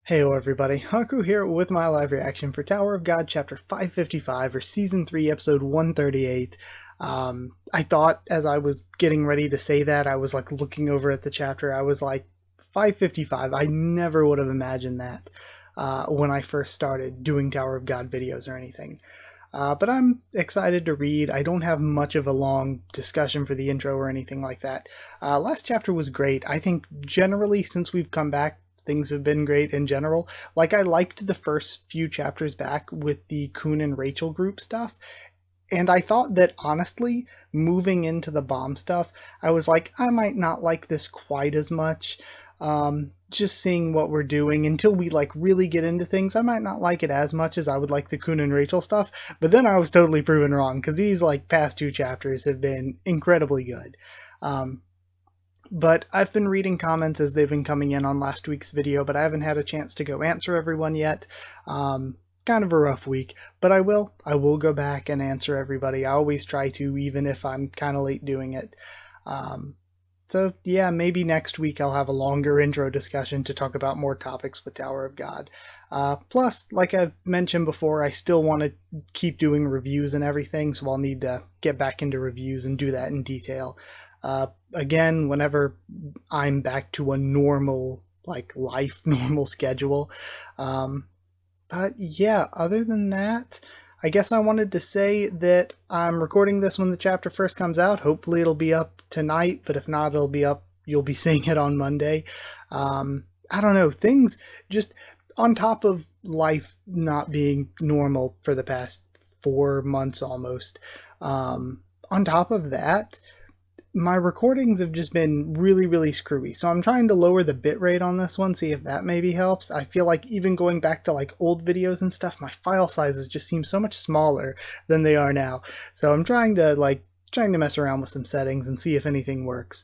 Heyo everybody, Haku here with my live reaction for Tower of God Chapter 555 or Season 3 Episode 138. I thought as I was getting ready to say that, I was like looking over at the chapter, I was like, 555, I never would have imagined that when I first started doing Tower of God videos or anything. But I'm excited to read. I don't have much of a long discussion for the intro or anything like that. Last chapter was great. I think generally since we've come back, things have been great in general. Like, I liked the first few chapters back with the Kun and Rachel group stuff. And I thought that, honestly, moving into the bomb stuff, I was like, I might not like this quite as much. Just seeing what we're doing until we like really get into things, I might not like it as much as I would like the Kun and Rachel stuff. But then I was totally proven wrong, because these like past two chapters have been incredibly good. But I've been reading comments as they've been coming in on last week's video, but I haven't had a chance to go answer everyone yet. Kind of a rough week, but I will go back and answer everybody. I always try to, even if I'm kind of late doing it. So yeah, maybe next week I'll have a longer intro discussion to talk about more topics with Tower of God. Plus, like I've mentioned before, I still want to keep doing reviews and everything, so I'll need to get back into reviews and do that in detail. Again, whenever I'm back to a normal, like, normal schedule. But yeah, other than that, I guess I wanted to say that I'm recording this when the chapter first comes out. Hopefully it'll be up tonight, but if not, it'll be up, you'll be seeing it on Monday. I don't know, things just on top of life not being normal for the past 4 months almost. On top of that, my recordings have just been really screwy, so I'm trying to lower the bitrate on this one, see if that maybe helps. I feel like even going back to like old videos and stuff, my file sizes just seem so much smaller than they are now. So I'm trying to mess around with some settings and see if anything works.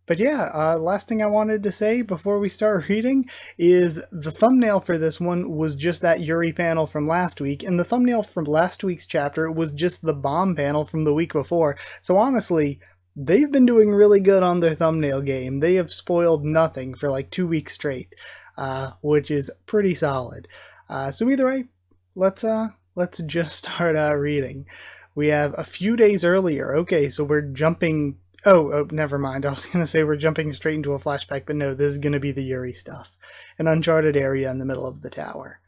But yeah, last thing I wanted to say before we start reading is the thumbnail for this one was just that Yuri panel from last week, and the thumbnail from last week's chapter was just the bomb panel from the week before. So honestly, they've been doing really good on their thumbnail game. They have spoiled nothing for like 2 weeks straight, which is pretty solid. So either way, let's just start reading. We have a few days earlier. Okay, so we're jumping... Oh, never mind. I was going to say we're jumping straight into a flashback, but no, this is going to be the Yuri stuff. An uncharted area in the middle of the tower.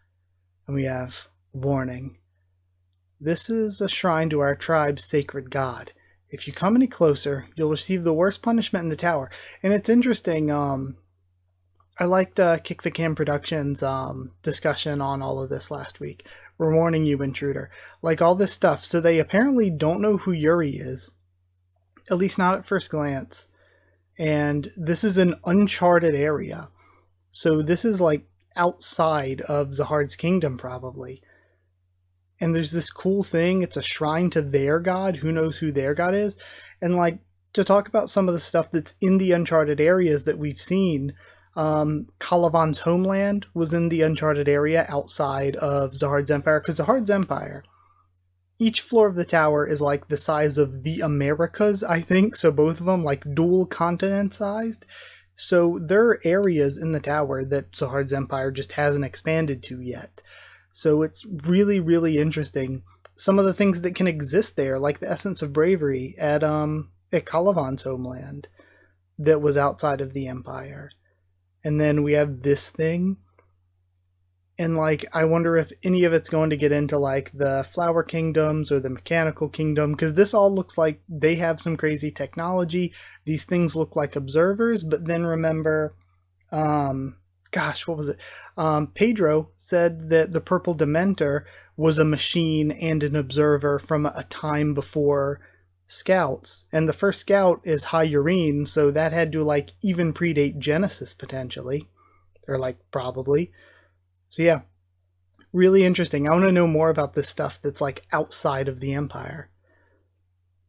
And we have warning. This is a shrine to our tribe's sacred god. If you come any closer, you'll receive the worst punishment in the tower. And it's interesting, I liked Kick the Cam Productions discussion on all of this last week. We're warning you, intruder. Like all this stuff, so they apparently don't know who Yuri is. At least not at first glance. And this is an uncharted area. So this is like outside of Zahard's kingdom probably. And there's this cool thing, it's a shrine to their god, who knows who their god is. And like, to talk about some of the stuff that's in the uncharted areas that we've seen, Calavan's homeland was in the uncharted area outside of Zahard's empire, because Zahard's empire, each floor of the tower is like the size of the Americas, I think. So both of them like dual continent sized. So there are areas in the tower that Zahard's empire just hasn't expanded to yet. So it's really interesting. Some of the things that can exist there, like the essence of bravery at Calavan's homeland that was outside of the empire. And then we have this thing. And like, I wonder if any of it's going to get into like the flower kingdoms or the mechanical kingdom, because this all looks like they have some crazy technology. These things look like observers, but then remember, gosh, what was it? Pedro said that the purple Dementor was a machine and an observer from a time before scouts. And the first scout is Yuri, so that had to like even predate Genesis potentially, or like probably. So yeah, really interesting. I want to know more about this stuff that's like outside of the empire.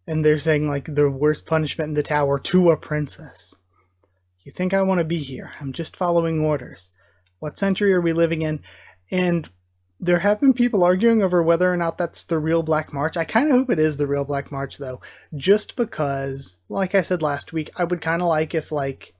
And they're saying like the worst punishment in the tower to a princess. You think I want to be here? I'm just following orders. What century are we living in? And there have been people arguing over whether or not that's the real Black March. I kind of hope it is the real Black March though. Just because, like I said last week, I would kind of like if like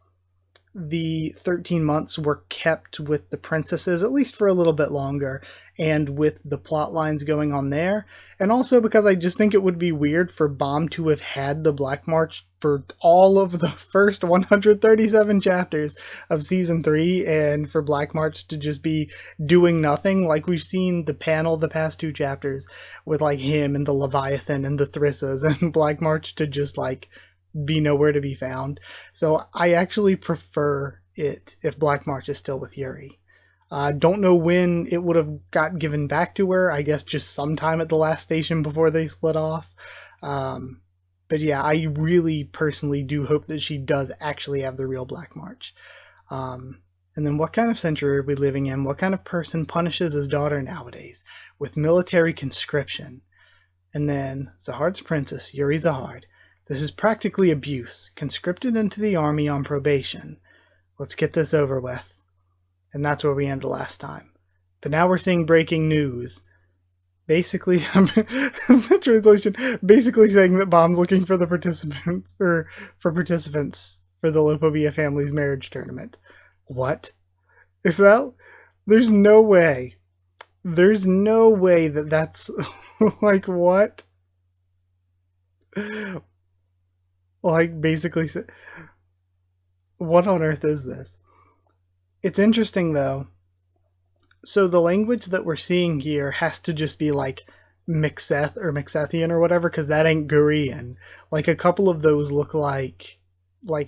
the 13 months were kept with the princesses, at least for a little bit longer, and with the plot lines going on there. And also because I just think it would be weird for Bomb to have had the Black March for all of the first 137 chapters of Season 3, and for Black March to just be doing nothing. Like, we've seen the panel the past 2 chapters with, like, him and the Leviathan and the Thrissas, and Black March to just, like, be nowhere to be found. So I actually prefer it if Black March is still with Yuri. Don't know when it would have got given back to her. I guess just sometime at the last station before they split off. But yeah, I really personally do hope that she does actually have the real Black March. And then what kind of century are we living in? What kind of person punishes his daughter nowadays with military conscription? And then Zahard's princess, Yuri Zahard. This is practically abuse, conscripted into the army on probation. Let's get this over with. And that's where we ended last time. But now we're seeing breaking news. Basically, the translation, basically saying that Bomb's looking for the participants, or for participants for the Lopobia family's marriage tournament. What? Is that? There's no way. There's no way that that's, like, what? Like, basically, what on earth is this? It's interesting, though. So the language that we're seeing here has to just be, like, Mixeth or Mixethian or whatever, because that ain't Gurian. Like, a couple of those look like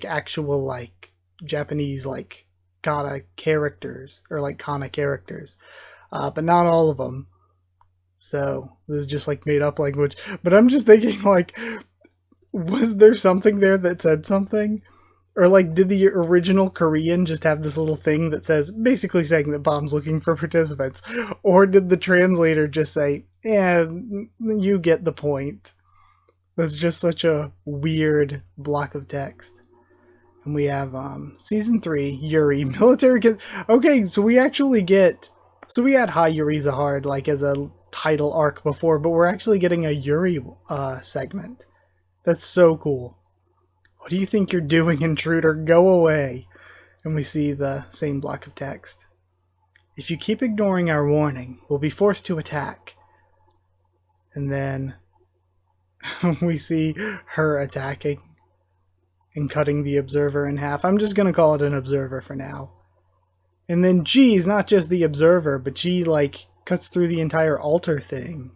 actual, like, Japanese, like, kata characters, or, like, kana characters. But not all of them. So, this is just, like, made-up language. But I'm just thinking, like, was there something there that said something? Or, like, did the original Korean just have this little thing that says, basically saying that Bomb's looking for participants? Or did the translator just say, yeah, you get the point? That's just such a weird block of text. And we have, Season 3, Yuri, military... Okay, so we actually get... So we had Hi Yuri Zahard, like, as a title arc before, but we're actually getting a Yuri, segment. That's so cool. What do you think you're doing, intruder? Go away. And we see the same block of text. If you keep ignoring our warning, we'll be forced to attack. And then we see her attacking and cutting the observer in half. I'm just going to call it an observer for now. And then G's not just the observer, but G, like, cuts through the entire altar thing.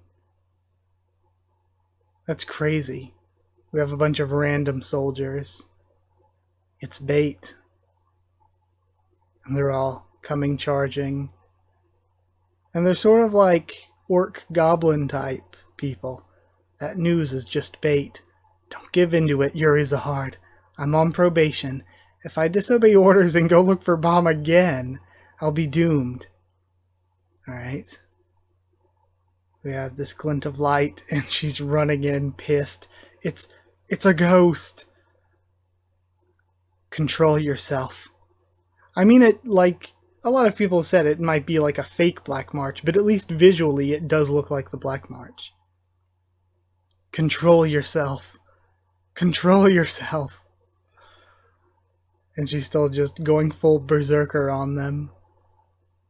That's crazy. We have a bunch of random soldiers. It's bait. And they're all coming charging. And they're sort of like orc goblin type people. That news is just bait. Don't give into it, Yuri Zahard. I'm on probation. If I disobey orders and go look for Bomb again, I'll be doomed. Alright. We have this glint of light, and she's running in, pissed. It's a ghost. Control yourself. I mean, it, like, a lot of people have said it might be like a fake Black March, but at least visually it does look like the Black March. Control yourself. Control yourself. And she's still just going full berserker on them.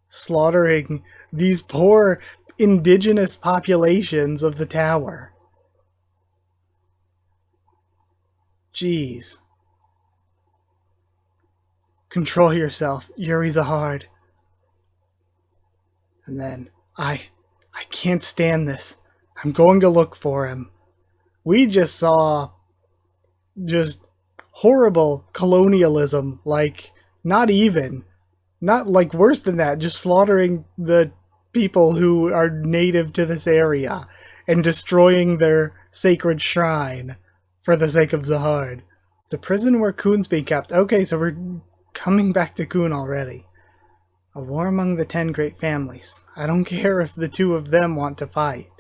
Slaughtering these poor indigenous populations of the tower. Jeez. Control yourself, Yuri Zahard. And then, I can't stand this. I'm going to look for him. We just saw just horrible colonialism, like, not like worse than that, just slaughtering the people who are native to this area and destroying their sacred shrine for the sake of Zahard. The prison where Khun's being kept. Okay, so we're coming back to Khun already. A war among the 10 great families. I don't care if the 2 of them want to fight.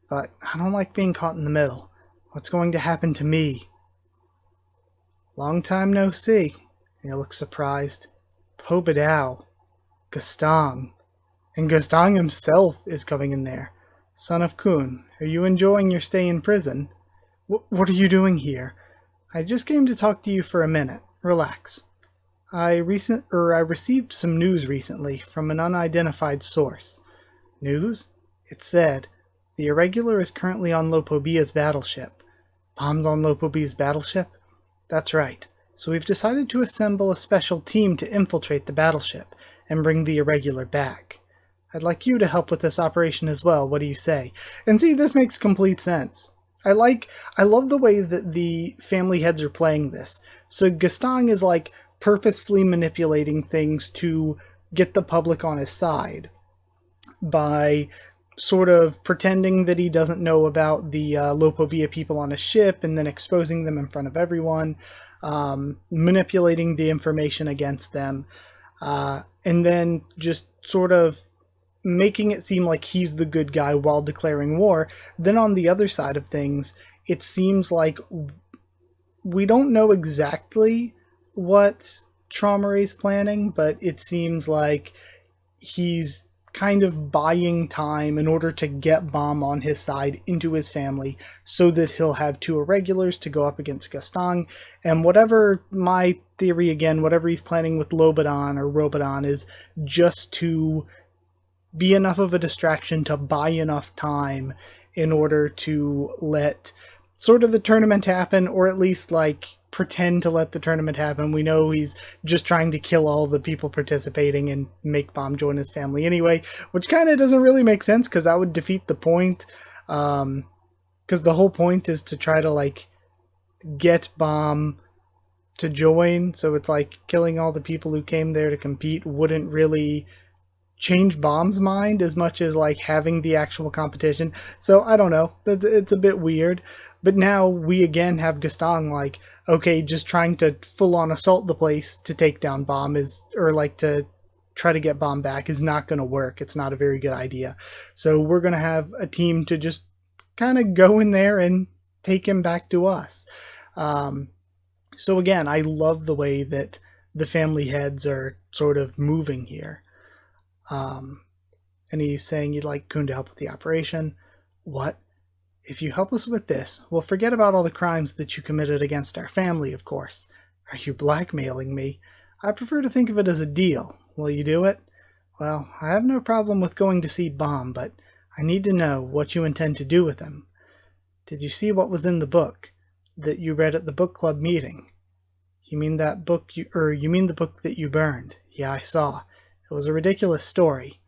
But I don't like being caught in the middle. What's going to happen to me? Long time no see. You look surprised. Pobadao. Gastang. And Gastang himself is coming in there. Son of Khun, are you enjoying your stay in prison? What are you doing here? I just came to talk to you for a minute. Relax. I received some news recently from an unidentified source. News? It said, the Irregular is currently on Lopobia's battleship. Bombs on Lopobia's battleship? That's right. So we've decided to assemble a special team to infiltrate the battleship and bring the Irregular back. I'd like you to help with this operation as well. What do you say? And see, this makes complete sense. I love the way that the family heads are playing this. So Gaston is like purposefully manipulating things to get the public on his side by sort of pretending that he doesn't know about the Lopobia people on a ship and then exposing them in front of everyone, manipulating the information against them, and then just sort of making it seem like he's the good guy while declaring war. Then on the other side of things, it seems like we don't know exactly what Traumare's planning, but it seems like he's kind of buying time in order to get Bomb on his side into his family so that he'll have two Irregulars to go up against Gaston. And whatever my theory, again, whatever he's planning with Lobadan or Robadan is just to be enough of a distraction to buy enough time in order to let sort of the tournament happen, or at least like pretend to let the tournament happen. We know he's just trying to kill all the people participating and make Bomb join his family anyway, which kind of doesn't really make sense because that would defeat the point. Because the whole point is to try to like get Bomb to join, so it's like killing all the people who came there to compete wouldn't really change Bomb's mind as much as like having the actual competition. So I don't know, it's a bit weird. But now we again have Gaston like, okay, just trying to full on assault the place to take down Bomb is, or like to try to get Bomb back is not going to work. It's not a very good idea. So we're going to have a team to just kind of go in there and take him back to us. So again, I love the way that the family heads are sort of moving here. And he's saying you'd like Kun to help with the operation. What? If you help us with this, we'll forget about all the crimes that you committed against our family, of course. Are you blackmailing me? I prefer to think of it as a deal. Will you do it? Well, I have no problem with going to see Bomb, but I need to know what you intend to do with him. Did you see what was in the book that you read at the book club meeting? You mean that book you mean the book that you burned? Yeah, I saw. It was a ridiculous story.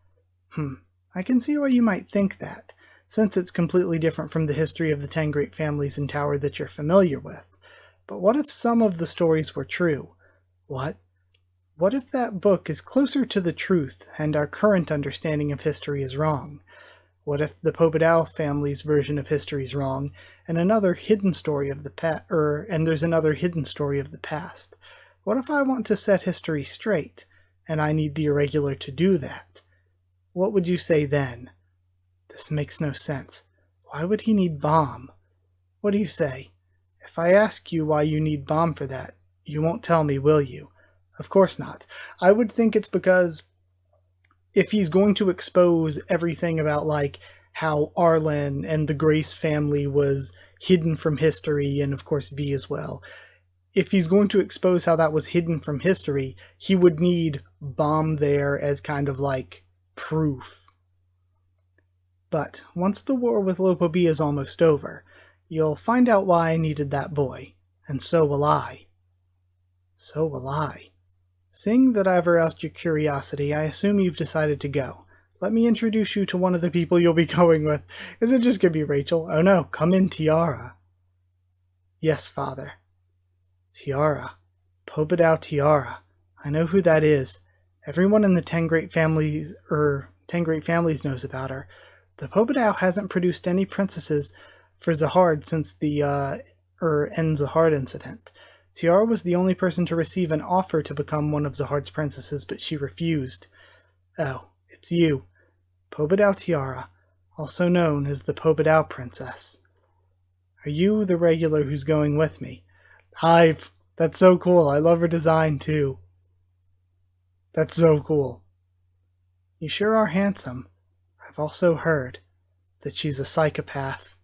I can see why you might think that, since it's completely different from the history of the 10 great families in Tower that you're familiar with. But what if some of the stories were true? What? What if that book is closer to the truth and our current understanding of history is wrong? What if the Pobedao family's version of history is wrong, and another hidden story of the and there's another hidden story of the past? What if I want to set history straight, and I need the Irregular to do that? What would you say then? This makes no sense. Why would he need Bomb? What do you say? If I ask you why you need Bomb for that, you won't tell me, will you? Of course not. I would think it's because if he's going to expose everything about like how Arlen and the Grace family was hidden from history, and of course V as well, if he's going to expose how that was hidden from history, he would need Bomb there as kind of like proof. But once the war with Lopobia is almost over, you'll find out why I needed that boy, and so will I. So will I. Seeing that I've aroused your curiosity, I assume you've decided to go. Let me introduce you to one of the people you'll be going with. Is it just gonna be Rachel? Oh no, come in, Tiara. Yes, father. Tiara. Pobedao Tiara. I know who that is. Everyone in the 10 great families knows about her. The Pobedao hasn't produced any princesses for Zahard since the En Zahard incident. Tiara was the only person to receive an offer to become one of Zahard's princesses, but she refused. Oh, it's you. Pobedao Tiara, also known as the Pobedao Princess. Are you the regular who's going with me? Hi, that's so cool. I love her design too. That's so cool. You sure are handsome. I've also heard that she's a psychopath.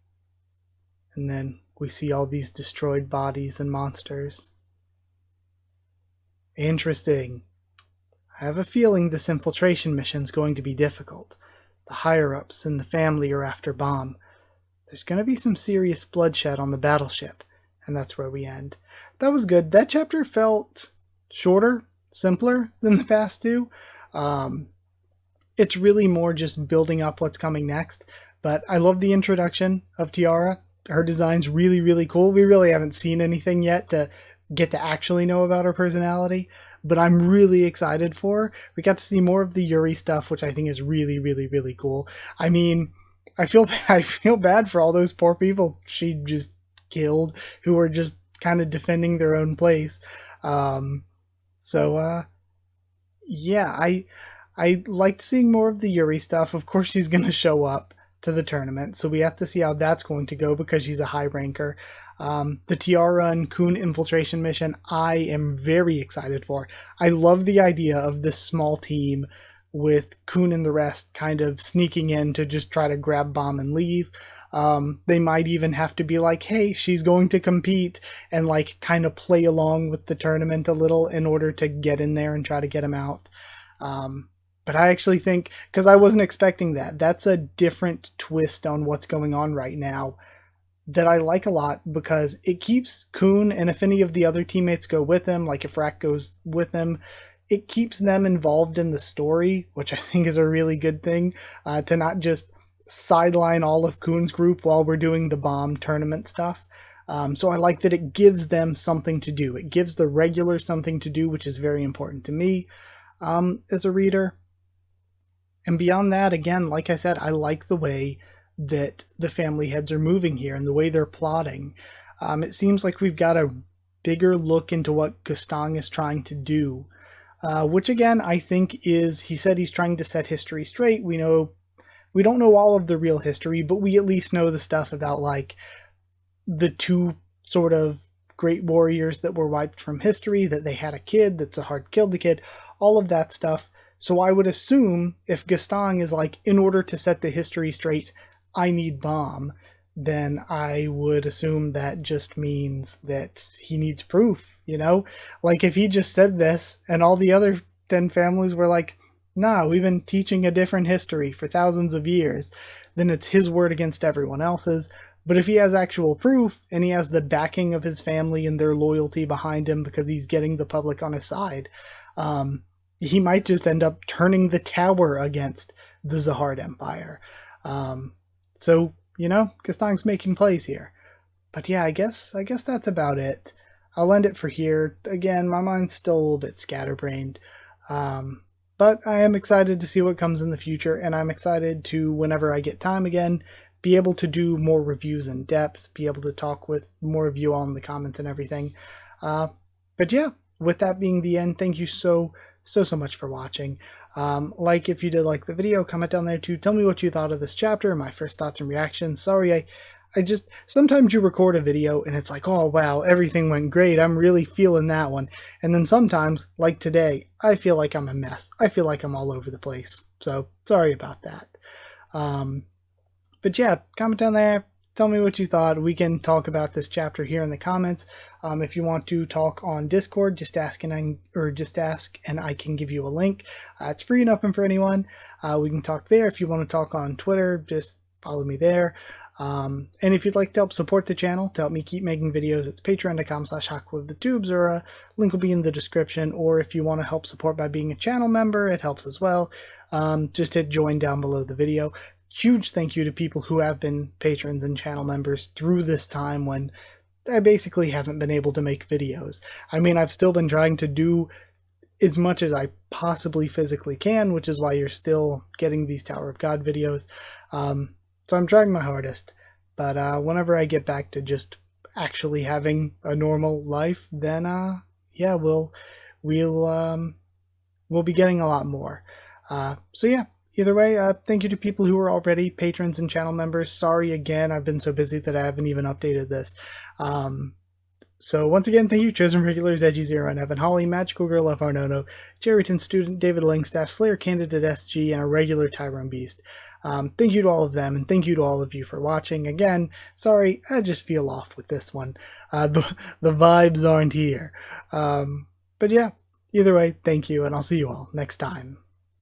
And then we see all these destroyed bodies and monsters. Interesting. I have a feeling this infiltration mission's going to be difficult. The higher-ups and the family are after Bomb. There's going to be some serious bloodshed on the battleship, and that's where we end. That was good. That chapter felt shorter, simpler than the past two. It's really more just building up what's coming next, but I love the introduction of Tiara. Her design's really, really cool. We really haven't seen anything yet to get to actually know about her personality, but I'm really excited for her. We got to see more of the Yuri stuff, which I think is really, really, really cool. I mean, I feel bad for all those poor people she just killed who were just kind of defending their own place. Yeah, I liked seeing more of the Yuri stuff. Of course, she's gonna show up to the tournament, so we have to see how that's going to go because she's a high ranker. The Tiara and Kun infiltration mission, I am very excited for. I love the idea of this small team with Kun and the rest kind of sneaking in to just try to grab Bomb and leave. They might even have to be like, hey, she's going to compete, and like kind of play along with the tournament a little in order to get in there and try to get him out. But I actually think, because I wasn't expecting that, that's a different twist on what's going on right now that I like a lot, because it keeps Kun, and if any of the other teammates go with him, like if Rak goes with him, it keeps them involved in the story, which I think is a really good thing, to not just sideline all of Kun's group while we're doing the Bomb tournament stuff. So I like that it gives them something to do. It gives the regulars something to do, which is very important to me as a reader. And beyond that, again, like I said, I like the way that the family heads are moving here and the way they're plotting. It seems like we've got a bigger look into what Gustang is trying to do, which again, I think is, he said he's trying to set history straight. We don't know all of the real history, but we at least know the stuff about like the two sort of great warriors that were wiped from history, that they had a kid, that Zahard killed the kid, all of that stuff. So I would assume if Gustang is like, in order to set the history straight, I need Bomb, then I would assume that just means that he needs proof, you know? Like if he just said this and all the other 10 families were like, nah, we've been teaching a different history for thousands of years, then it's his word against everyone else's. But if he has actual proof and he has the backing of his family and their loyalty behind him because he's getting the public on his side, he might just end up turning the tower against the Zahard Empire. So, you know, Gustang's making plays here. But yeah, I guess that's about it. I'll end it for here. Again, my mind's still a little bit scatterbrained. But I am excited to see what comes in the future, and I'm excited to, whenever I get time again, be able to do more reviews in depth, be able to talk with more of you all in the comments and everything. But yeah, with that being the end, thank you so much for watching. Like if you did like the video, comment down there too. Tell me what you thought of this chapter, my first thoughts and reactions. Sorry, I just, sometimes you record a video and it's like, oh wow, everything went great, I'm really feeling that one. And then sometimes, like today, I feel like I'm a mess. I feel like I'm all over the place. So sorry about that. But yeah, comment down there. Tell me what you thought. We can talk about this chapter here in the comments. If you want to talk on Discord, just ask and I can give you a link. It's free and open for anyone. We can talk there. If you want to talk on Twitter, just follow me there. And if you'd like to help support the channel, to help me keep making videos, it's patreon.com/HakuOfTheTubes, or a link will be in the description. Or if you want to help support by being a channel member, it helps as well. Just hit join down below the video. Huge thank you to people who have been patrons and channel members through this time when I basically haven't been able to make videos. I mean, I've still been trying to do as much as I possibly physically can, which is why you're still getting these Tower of God videos. So I'm trying my hardest. But whenever I get back to just actually having a normal life, then yeah, we'll be getting a lot more. So yeah. Either way, thank you to people who are already patrons and channel members. Sorry again, I've been so busy that I haven't even updated this. So once again, thank you, Chosen Regulars, Edgy0 and Evan Holly, Magical Girl FRNono, Jerryton Student, David Langstaff, Slayer Candidate SG, and a regular Tyrone Beast. Thank you to all of them, and thank you to all of you for watching. Again, sorry, I just feel off with this one. The vibes aren't here. But yeah. Either way, thank you, and I'll see you all next time.